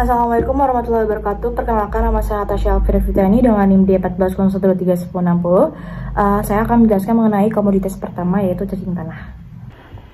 Assalamualaikum warahmatullahi wabarakatuh. Perkenalkan, nama saya Tasya Alfirfitani dengan NIM D1401231060. Saya akan menjelaskan mengenai komoditas pertama, yaitu cacing tanah.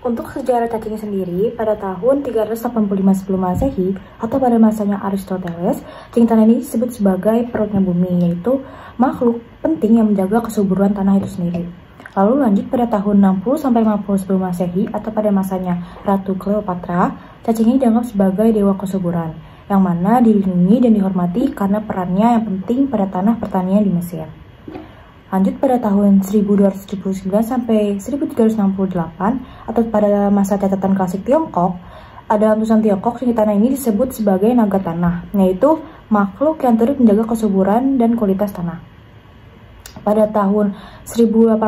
Untuk sejarah cacing sendiri, pada tahun 385 sebelum Masehi atau pada masanya Aristoteles, cacing tanah ini disebut sebagai perutnya bumi, yaitu makhluk penting yang menjaga kesuburan tanah itu sendiri. Lalu lanjut pada tahun 60-50 sebelum Masehi atau pada masanya Ratu Cleopatra, cacing ini dianggap sebagai dewa kesuburan, yang mana dilindungi dan dihormati karena perannya yang penting pada tanah pertanian di Mesir. Lanjut pada tahun 1279 sampai 1368 atau pada masa catatan klasik Tiongkok, ada tulisan Tiongkok cacing tanah ini disebut sebagai naga tanah, yaitu makhluk yang turut menjaga kesuburan dan kualitas tanah. Pada tahun 1802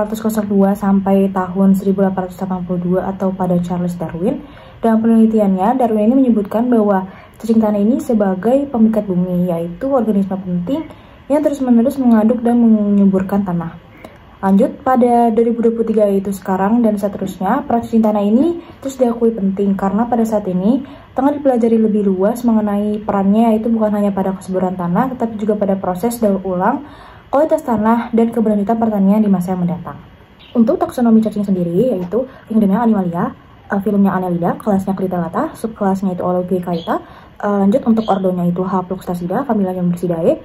sampai tahun 1882 atau pada Charles Darwin, dalam penelitiannya, Darwin ini menyebutkan bahwa cacing tanah ini sebagai pemikat bumi, yaitu organisme penting yang terus-menerus mengaduk dan menyuburkan tanah. Lanjut, pada 2023 yaitu sekarang dan seterusnya, peran cacing tanah ini terus diakui penting karena pada saat ini tengah dipelajari lebih luas mengenai perannya, yaitu bukan hanya pada kesuburan tanah, tetapi juga pada proses daur ulang, kualitas tanah, dan keberlanjutan pertanian di masa yang mendatang. Untuk taksonomi cacing sendiri, yaitu kingdomnya Animalia, filmnya Annelida, kelasnya Clitellata, subkelasnya itu Ologicaita. Lanjut untuk ordonya itu Hapluxtacida, familianya Lumbricidae,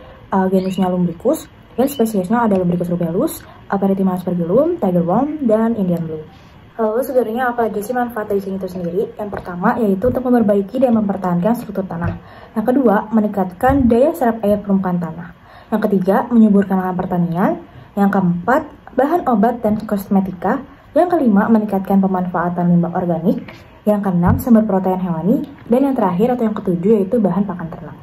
genusnya Lumbricus, dan spesiesnya ada Lumbricus rubellus, Peritium aspergillum, tiger worm, dan Indian blue. Lalu sebenarnya apa aja sih manfaat dari cacing itu sendiri? Yang pertama yaitu untuk memperbaiki dan mempertahankan struktur tanah. Yang kedua, meningkatkan daya serap air permukaan tanah. Yang ketiga, menyuburkan lahan pertanian. Yang keempat, bahan obat dan kosmetika. Yang kelima, meningkatkan pemanfaatan limbah organik. Yang keenam, sumber protein hewani. Dan yang terakhir atau yang ketujuh yaitu bahan pakan ternak.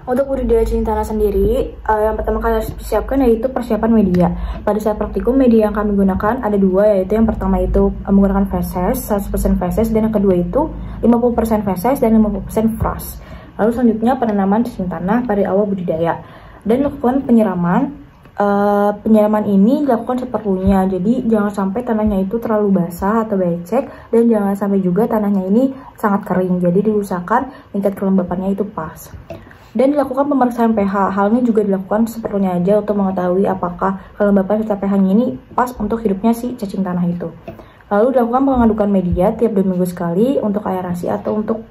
Untuk budidaya cacing tanah sendiri, yang pertama kali harus dipersiapkan yaitu persiapan media. Pada saat praktikum, media yang kami gunakan ada dua, yaitu yang pertama itu menggunakan feses, 100% feses, dan yang kedua itu 50% feses dan 50% frost. Lalu selanjutnya penanaman cacing tanah pada awal budidaya. Dan lakukan penyiraman. Penyiraman ini dilakukan seperlunya, jadi jangan sampai tanahnya itu terlalu basah atau becek, dan jangan sampai juga tanahnya ini sangat kering, jadi diusahakan tingkat kelembapannya itu pas. Dan dilakukan pemeriksaan pH, hal ini juga dilakukan seperlunya aja untuk mengetahui apakah kelembapan serta pH-nya ini pas untuk hidupnya si cacing tanah itu. Lalu dilakukan pengadukan media tiap 2 minggu sekali untuk aerasi atau untuk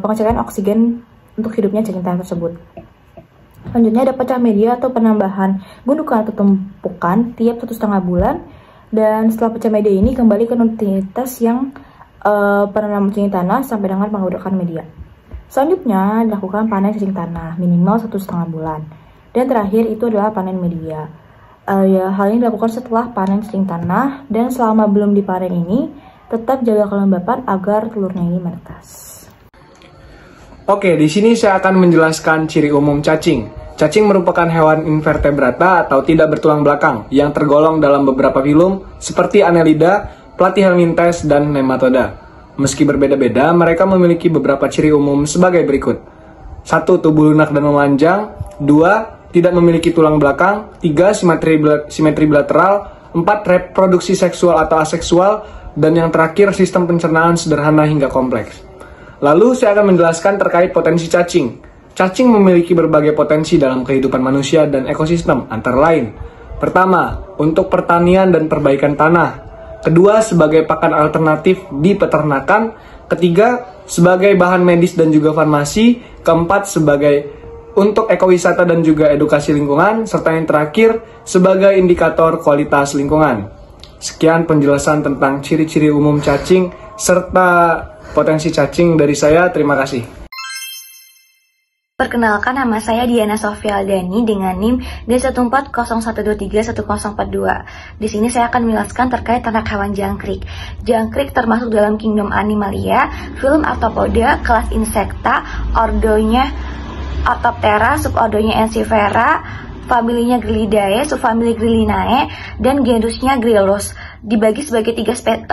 pengecekan oksigen untuk hidupnya cacing tanah tersebut. Selanjutnya ada pecah media atau penambahan gundukan atau tumpukan tiap 1,5 bulan. Dan setelah pecah media ini kembali ke rutinitas yang penanaman cacing tanah sampai dengan pengadukan media. Selanjutnya dilakukan panen cacing tanah minimal 1,5 bulan. Dan terakhir itu adalah panen media. Hal ini dilakukan setelah panen cacing tanah, dan selama belum dipanen ini tetap jaga kelembapan agar telurnya ini menetas. Oke, di sini saya akan menjelaskan ciri umum cacing. Cacing merupakan hewan invertebrata atau tidak bertulang belakang yang tergolong dalam beberapa filum seperti Annelida, Platyhelminthes, dan Nematoda. Meski berbeda-beda, mereka memiliki beberapa ciri umum sebagai berikut. 1. Tubuh lunak dan memanjang. 2. Tidak memiliki tulang belakang. 3. Simetri bilateral. 4. Reproduksi seksual atau aseksual. Dan yang terakhir, sistem pencernaan sederhana hingga kompleks. Lalu saya akan menjelaskan terkait potensi cacing. Cacing memiliki berbagai potensi dalam kehidupan manusia dan ekosistem, antara lain. Pertama, untuk pertanian dan perbaikan tanah. Kedua, sebagai pakan alternatif di peternakan. Ketiga, sebagai bahan medis dan juga farmasi. Keempat, sebagai untuk ekowisata dan juga edukasi lingkungan. Serta yang terakhir, sebagai indikator kualitas lingkungan. Sekian penjelasan tentang ciri-ciri umum cacing serta potensi cacing dari saya. Terima kasih. Perkenalkan, nama saya Diana Sofia Aldani dengan NIM D1401231042. Di sini saya akan menjelaskan terkait ternak hewan jangkrik. Jangkrik termasuk dalam kingdom Animalia, film Arthropoda, kelas Insecta, ordonya Arthroptera, subordonya Ensifera, familinya Grillidae, subfamili Grillinae, dan genusnya Grillus. Dibagi sebagai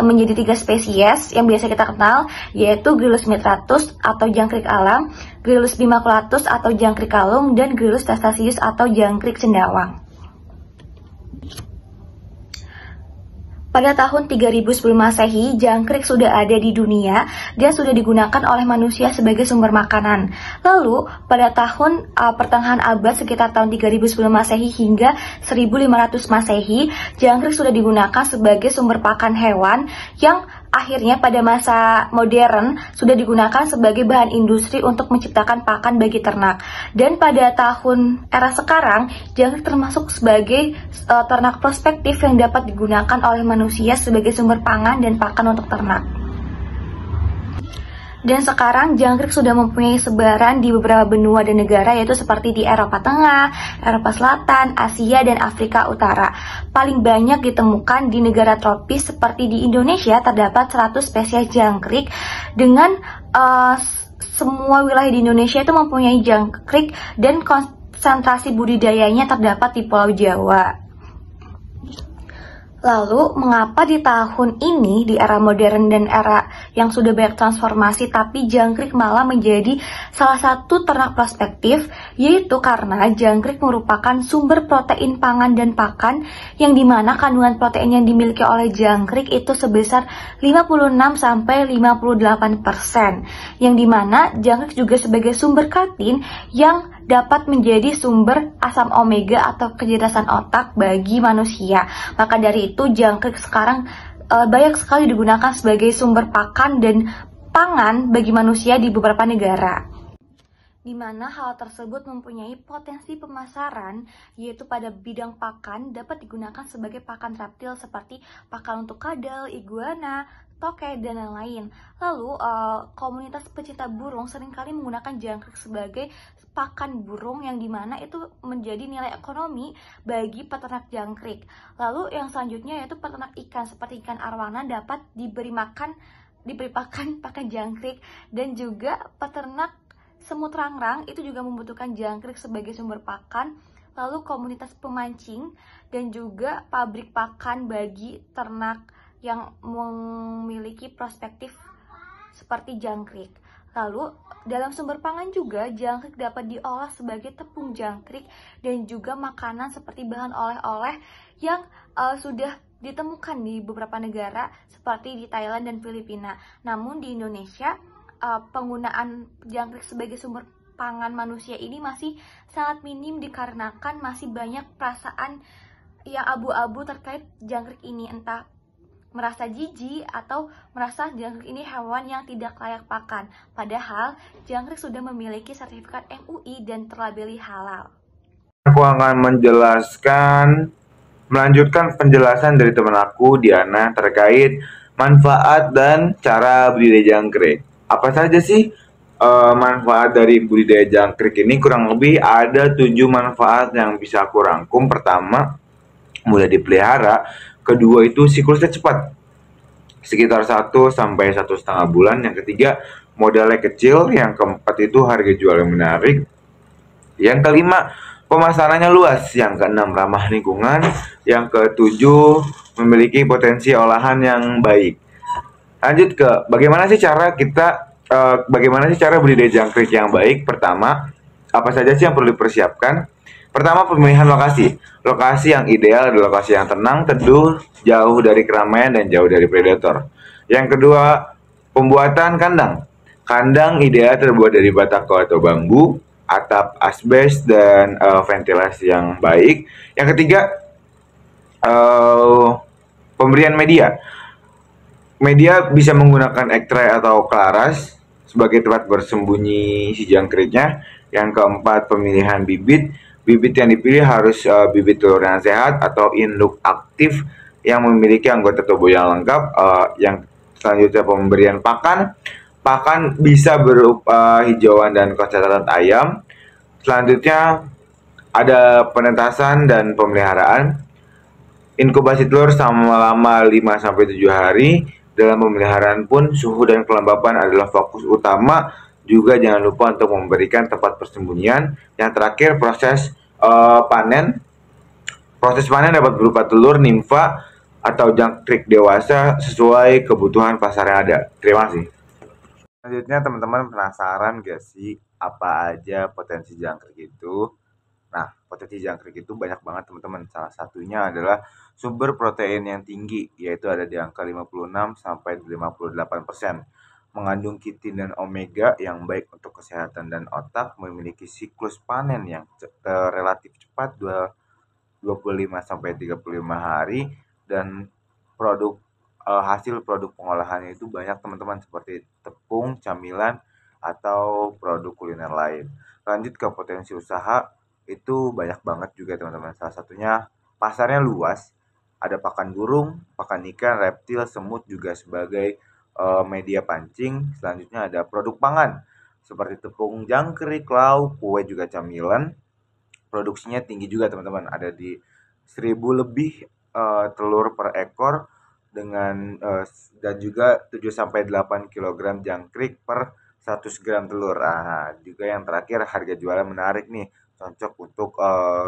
menjadi 3 spesies yang biasa kita kenal, yaitu Grillus mitratus atau jangkrik alam, Grillus bimaculatus atau jangkrik kalung, dan Grillus testasius atau jangkrik cendawang. Pada tahun 3000 sebelum Masehi, jangkrik sudah ada di dunia dan sudah digunakan oleh manusia sebagai sumber makanan. Lalu, pada tahun pertengahan abad sekitar tahun 3000 sebelum Masehi hingga 1500 Masehi, jangkrik sudah digunakan sebagai sumber pakan hewan yang akhirnya pada masa modern sudah digunakan sebagai bahan industri untuk menciptakan pakan bagi ternak. Dan pada tahun era sekarang, jangkrik termasuk sebagai ternak prospektif yang dapat digunakan oleh manusia sebagai sumber pangan dan pakan untuk ternak. Dan sekarang jangkrik sudah mempunyai sebaran di beberapa benua dan negara, yaitu seperti di Eropa Tengah, Eropa Selatan, Asia, dan Afrika Utara. Paling banyak ditemukan di negara tropis seperti di Indonesia, terdapat 100 spesies jangkrik dengan semua wilayah di Indonesia itu mempunyai jangkrik dan konsentrasi budidayanya terdapat di Pulau Jawa. Lalu, mengapa di tahun ini, di era modern dan era yang sudah banyak transformasi, tapi jangkrik malah menjadi salah satu ternak prospektif, yaitu karena jangkrik merupakan sumber protein pangan dan pakan, yang dimana kandungan protein yang dimiliki oleh jangkrik itu sebesar 56-58%, yang dimana jangkrik juga sebagai sumber kartin yang dapat menjadi sumber asam omega atau kecerdasan otak bagi manusia. Maka dari itu jangkrik sekarang banyak sekali digunakan sebagai sumber pakan dan pangan bagi manusia di beberapa negara, di mana hal tersebut mempunyai potensi pemasaran, yaitu pada bidang pakan dapat digunakan sebagai pakan reptil seperti pakan untuk kadal, iguana, toke, dan lain-lain. Lalu, komunitas pecinta burung seringkali menggunakan jangkrik sebagai pakan burung, yang dimana itu menjadi nilai ekonomi bagi peternak jangkrik. Lalu yang selanjutnya yaitu peternak ikan, seperti ikan arwana dapat diberi pakan jangkrik, dan juga peternak semut rangrang itu juga membutuhkan jangkrik sebagai sumber pakan. Lalu komunitas pemancing dan juga pabrik pakan bagi ternak yang memiliki perspektif seperti jangkrik. Lalu dalam sumber pangan juga jangkrik dapat diolah sebagai tepung jangkrik dan juga makanan seperti bahan oleh-oleh yang sudah ditemukan di beberapa negara seperti di Thailand dan Filipina. Namun di Indonesia penggunaan jangkrik sebagai sumber pangan manusia ini masih sangat minim dikarenakan masih banyak perasaan yang abu-abu terkait jangkrik ini, entah merasa jijik atau merasa jangkrik ini hewan yang tidak layak pakan. Padahal jangkrik sudah memiliki sertifikat MUI dan terlabeli halal. Aku akan melanjutkan penjelasan dari teman aku, Diana, terkait manfaat dan cara budidaya jangkrik. Apa saja sih manfaat dari budidaya jangkrik ini? Kurang lebih ada 7 manfaat yang bisa aku rangkum. Pertama, mudah dipelihara. Kedua itu siklusnya cepat, sekitar 1 sampai 1,5 bulan. Yang ketiga, modalnya kecil. Yang keempat itu harga jual yang menarik. Yang kelima, pemasarannya luas. Yang keenam, ramah lingkungan. Yang ketujuh, memiliki potensi olahan yang baik. Lanjut ke bagaimana sih cara budidaya jangkrik yang baik. Pertama, apa saja sih yang perlu dipersiapkan? Pertama, pemilihan lokasi. Lokasi yang ideal adalah lokasi yang tenang, teduh, jauh dari keramaian dan jauh dari predator. Yang kedua, pembuatan kandang. Kandang ideal terbuat dari batako atau bambu, atap asbes, dan ventilasi yang baik. Yang ketiga, pemberian media. Media bisa menggunakan ekstrai atau klaras sebagai tempat bersembunyi si jangkriknya. Yang keempat, pemilihan bibit. Bibit yang dipilih harus bibit telur yang sehat atau induk aktif yang memiliki anggota tubuh yang lengkap. Yang selanjutnya, pemberian pakan. Pakan bisa berupa hijauan dan konsentrat ayam. Selanjutnya ada penetasan dan pemeliharaan. Inkubasi telur selama 5-7 hari. Dalam pemeliharaan pun suhu dan kelembapan adalah fokus utama. Juga jangan lupa untuk memberikan tempat persembunyian. Yang terakhir, proses panen. Proses panen dapat berupa telur, nimfa, atau jangkrik dewasa sesuai kebutuhan pasar yang ada. Terima kasih. Selanjutnya, teman-teman penasaran gak sih apa aja potensi jangkrik itu? Nah, potensi jangkrik itu banyak banget teman-teman. Salah satunya adalah sumber protein yang tinggi, yaitu ada di angka 56 sampai 58%. Mengandung kitin dan omega yang baik untuk kesehatan dan otak, memiliki siklus panen yang relatif cepat 25 sampai 35 hari, dan hasil produk pengolahannya itu banyak teman-teman, seperti tepung, camilan, atau produk kuliner lain. Lanjut ke potensi usaha, itu banyak banget juga teman-teman. Salah satunya pasarnya luas, ada pakan burung, pakan ikan, reptil, semut juga sebagai media pancing. Selanjutnya ada produk pangan seperti tepung jangkrik, lauk, kue, juga camilan. Produksinya tinggi juga teman-teman, ada di 1000 lebih telur per ekor, dengan dan juga 7 sampai 8 kg jangkrik per 100 gram telur. Nah, juga yang terakhir, harga jualnya menarik nih, cocok untuk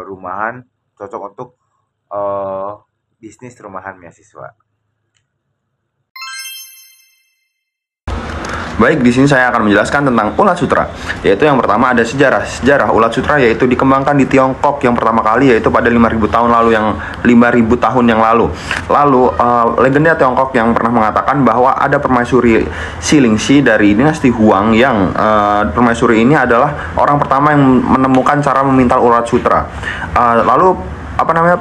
rumahan, cocok untuk bisnis rumahan mahasiswa. Baik, di sini saya akan menjelaskan tentang ulat sutra. Yaitu yang pertama ada sejarah. Sejarah ulat sutra yaitu dikembangkan di Tiongkok yang pertama kali, yaitu pada 5.000 tahun lalu, 5.000 tahun yang lalu. Lalu legenda Tiongkok yang pernah mengatakan bahwa ada permaisuri Xilingxi dari dinasti Huang, yang permaisuri ini adalah orang pertama yang menemukan cara memintal ulat sutra. Lalu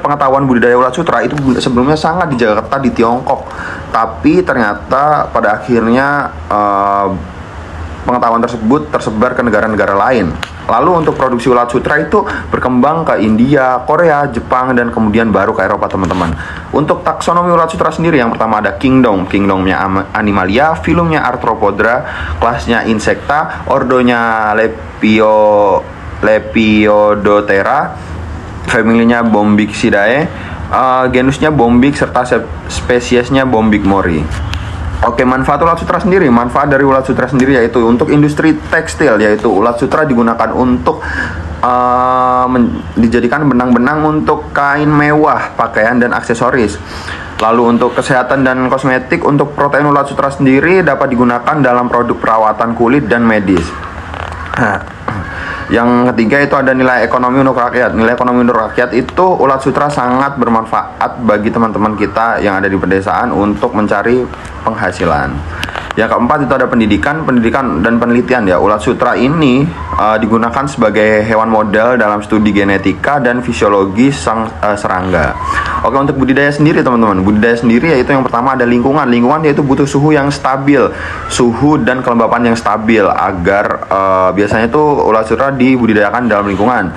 pengetahuan budidaya ulat sutra itu sebelumnya sangat dijaga ketat di Tiongkok, tapi ternyata pada akhirnya pengetahuan tersebut tersebar ke negara-negara lain. Lalu untuk produksi ulat sutra itu berkembang ke India, Korea, Jepang, dan kemudian baru ke Eropa teman-teman. Untuk taksonomi ulat sutra sendiri, yang pertama ada kingdomnya Animalia, filumnya Arthropoda, kelasnya Insecta, ordonya Lepidoptera, familinya Bombyxidae, genusnya Bombyx, serta spesiesnya Bombyx mori. Oke, manfaat ulat sutra sendiri. Manfaat dari ulat sutra sendiri yaitu untuk industri tekstil, yaitu ulat sutra digunakan untuk dijadikan benang-benang untuk kain mewah, pakaian, dan aksesoris. Lalu untuk kesehatan dan kosmetik, untuk protein ulat sutra sendiri dapat digunakan dalam produk perawatan kulit dan medis. Yang ketiga itu ada nilai ekonomi untuk rakyat. Nilai ekonomi untuk rakyat itu ulat sutra sangat bermanfaat bagi teman-teman kita yang ada di pedesaan untuk mencari penghasilan. Yang keempat itu ada pendidikan dan penelitian ya. Ulat sutra ini digunakan sebagai hewan model dalam studi genetika dan fisiologi serangga. Oke, untuk budidaya sendiri teman-teman. Budidaya sendiri yaitu yang pertama ada lingkungan. Lingkungan yaitu butuh suhu yang stabil, suhu dan kelembapan yang stabil agar biasanya itu ulat sutra dibudidayakan dalam lingkungan.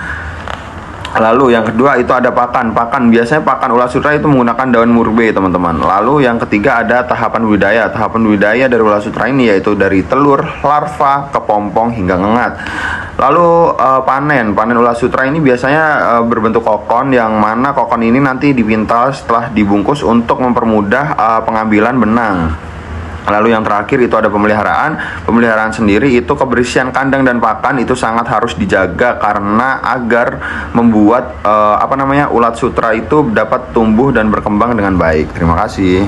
Lalu yang kedua itu ada pakan. Biasanya pakan ulat sutra itu menggunakan daun murbe teman-teman. Lalu yang ketiga ada tahapan budidaya. Tahapan budidaya dari ulat sutra ini yaitu dari telur, larva, kepompong, hingga ngengat. Lalu panen ulat sutra ini biasanya berbentuk kokon, yang mana kokon ini nanti dipintal setelah dibungkus untuk mempermudah pengambilan benang. Lalu yang terakhir itu ada pemeliharaan sendiri, itu kebersihan kandang dan pakan itu sangat harus dijaga karena agar membuat ulat sutra itu dapat tumbuh dan berkembang dengan baik. Terima kasih.